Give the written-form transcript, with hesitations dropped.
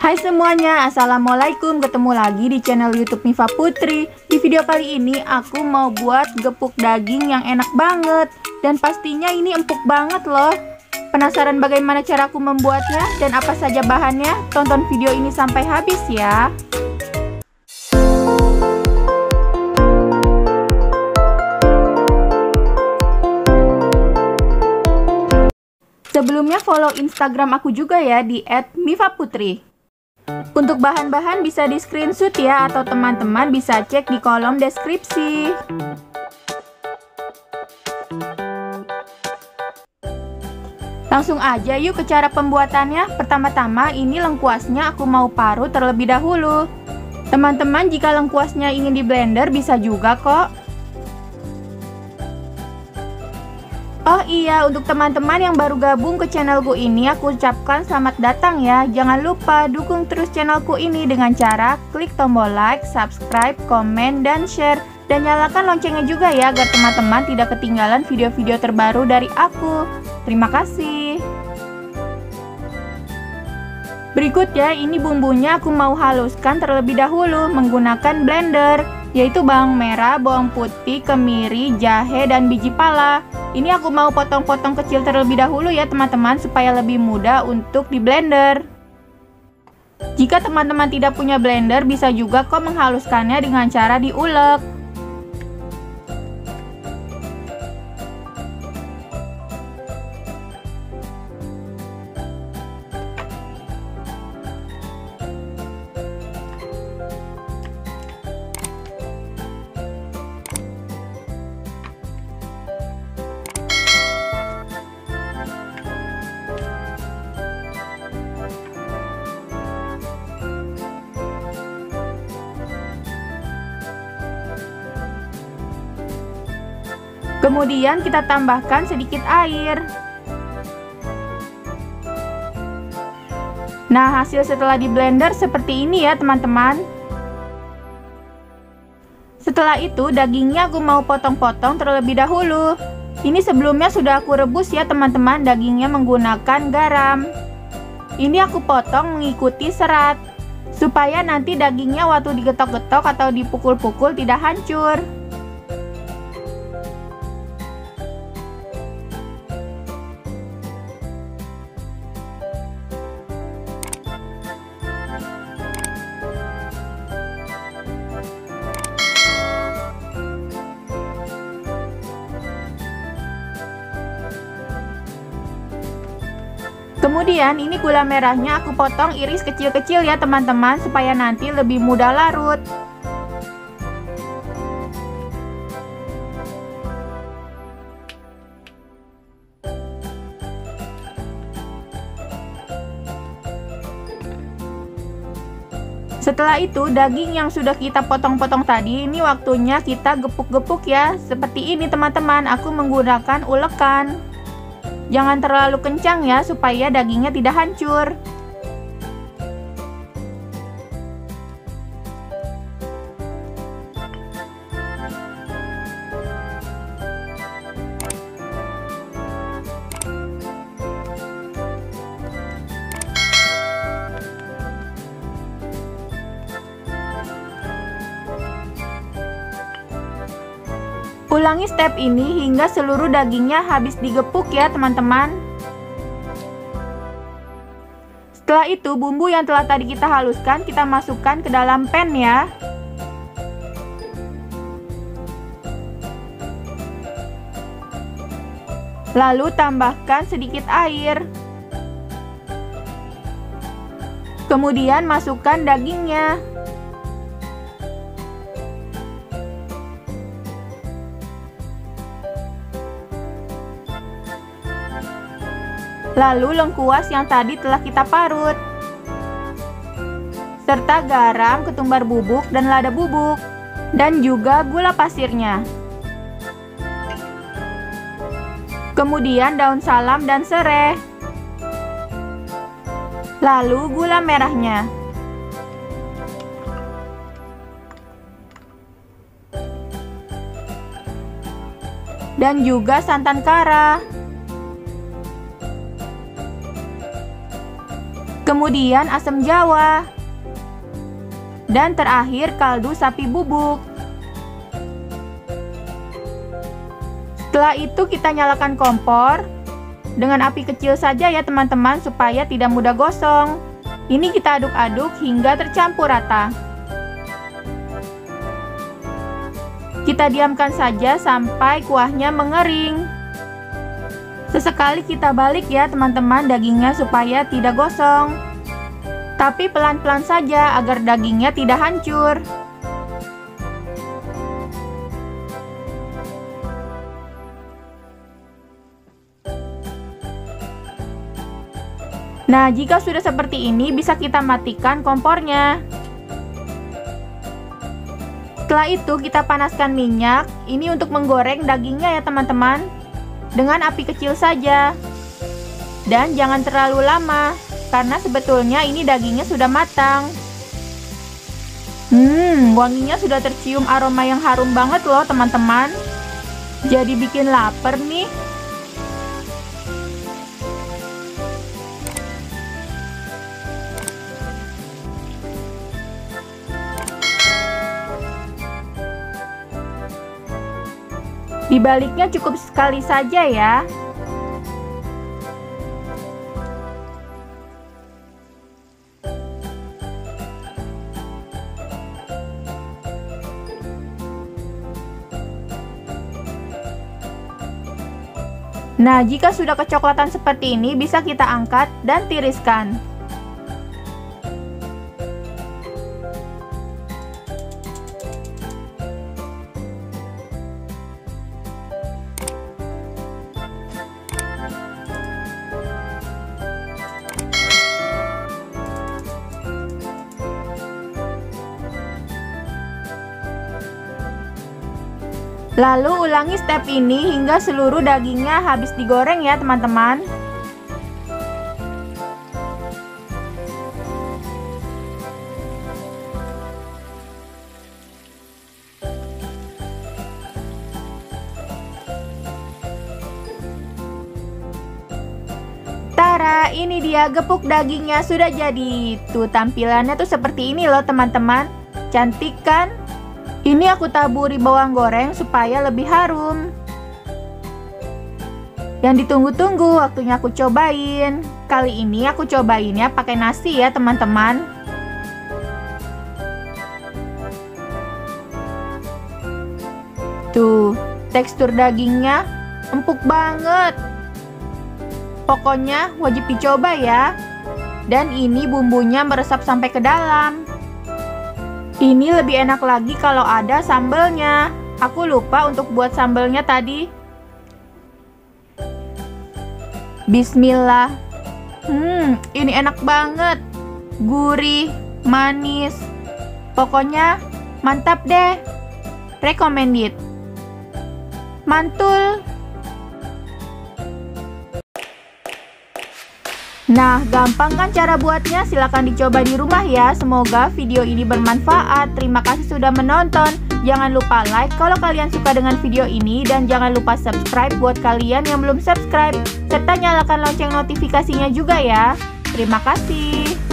Hai semuanya, assalamualaikum. Ketemu lagi di channel YouTube Miva Putri. Di video kali ini aku mau buat gepuk daging yang enak banget. Dan pastinya ini empuk banget loh. Penasaran bagaimana cara aku membuatnya dan apa saja bahannya? Tonton video ini sampai habis ya. Sebelumnya follow Instagram aku juga ya di @mivaputri. Untuk bahan-bahan bisa di screenshot ya, atau teman-teman bisa cek di kolom deskripsi. Langsung aja yuk ke cara pembuatannya. Pertama-tama ini lengkuasnya aku mau parut terlebih dahulu. Teman-teman jika lengkuasnya ingin di blender bisa juga kok. Oh iya, untuk teman-teman yang baru gabung ke channelku ini, aku ucapkan selamat datang ya. Jangan lupa dukung terus channelku ini dengan cara klik tombol like, subscribe, komen, dan share. Dan nyalakan loncengnya juga ya, agar teman-teman tidak ketinggalan video-video terbaru dari aku. Terima kasih. Berikut ya, ini bumbunya aku mau haluskan terlebih dahulu menggunakan blender, yaitu bawang merah, bawang putih, kemiri, jahe, dan biji pala. Ini aku mau potong-potong kecil terlebih dahulu ya teman-teman, supaya lebih mudah untuk di blender. Jika teman-teman tidak punya blender, bisa juga kok menghaluskannya dengan cara diulek. Kemudian kita tambahkan sedikit air. Nah, hasil setelah di blender seperti ini ya teman-teman. Setelah itu dagingnya aku mau potong-potong terlebih dahulu. Ini sebelumnya sudah aku rebus ya teman-teman, dagingnya menggunakan garam. Ini aku potong mengikuti serat, supaya nanti dagingnya waktu digetok-getok atau dipukul-pukul tidak hancur. Kemudian ini gula merahnya aku potong iris kecil-kecil ya teman-teman, supaya nanti lebih mudah larut. Setelah itu daging yang sudah kita potong-potong tadi, ini waktunya kita gepuk-gepuk ya. Seperti ini teman-teman, aku menggunakan ulekan. Jangan terlalu kencang ya, supaya dagingnya tidak hancur. Ulangi step ini hingga seluruh dagingnya habis digepuk ya teman-teman. Setelah itu bumbu yang telah tadi kita haluskan kita masukkan ke dalam pan ya. Lalu tambahkan sedikit air. Kemudian masukkan dagingnya. Lalu lengkuas yang tadi telah kita parut, serta garam, ketumbar bubuk, dan lada bubuk, dan juga gula pasirnya. Kemudian daun salam dan serai. Lalu gula merahnya. Dan juga santan kara. kemudian asam jawa, dan terakhir kaldu sapi bubuk. Setelah itu kita nyalakan kompor dengan api kecil saja ya teman-teman, supaya tidak mudah gosong. Ini kita aduk-aduk hingga tercampur rata. Kita diamkan saja sampai kuahnya mengering. Sesekali kita balik ya teman-teman dagingnya supaya tidak gosong. Tapi pelan-pelan saja agar dagingnya tidak hancur. Nah, jika sudah seperti ini bisa kita matikan kompornya. Setelah itu kita panaskan minyak. Ini untuk menggoreng dagingnya ya teman-teman, dengan api kecil saja. Dan jangan terlalu lama, karena sebetulnya ini dagingnya sudah matang. Wanginya sudah tercium aroma yang harum banget loh teman-teman. Jadi bikin lapar nih. Dibaliknya cukup sekali saja ya. Nah, jika sudah kecoklatan seperti ini, bisa kita angkat dan tiriskan. Lalu ulangi step ini hingga seluruh dagingnya habis digoreng ya teman-teman. Tara, ini dia gepuk dagingnya sudah jadi. Tuh tampilannya tuh seperti ini loh teman-teman. Cantik kan? Ini aku taburi bawang goreng supaya lebih harum. Yang ditunggu-tunggu waktunya aku cobain. Kali ini aku cobainnya pakai nasi ya teman-teman. Tuh, tekstur dagingnya empuk banget. Pokoknya wajib dicoba ya. Dan ini bumbunya meresap sampai ke dalam. Ini lebih enak lagi kalau ada sambelnya. Aku lupa untuk buat sambelnya tadi. Bismillah. Ini enak banget. Gurih, manis. Pokoknya mantap deh. Recommended. Mantul. Nah, gampang kan cara buatnya? Silahkan dicoba di rumah ya. Semoga video ini bermanfaat. Terima kasih sudah menonton. Jangan lupa like kalau kalian suka dengan video ini. Dan jangan lupa subscribe buat kalian yang belum subscribe. Serta nyalakan lonceng notifikasinya juga ya. Terima kasih.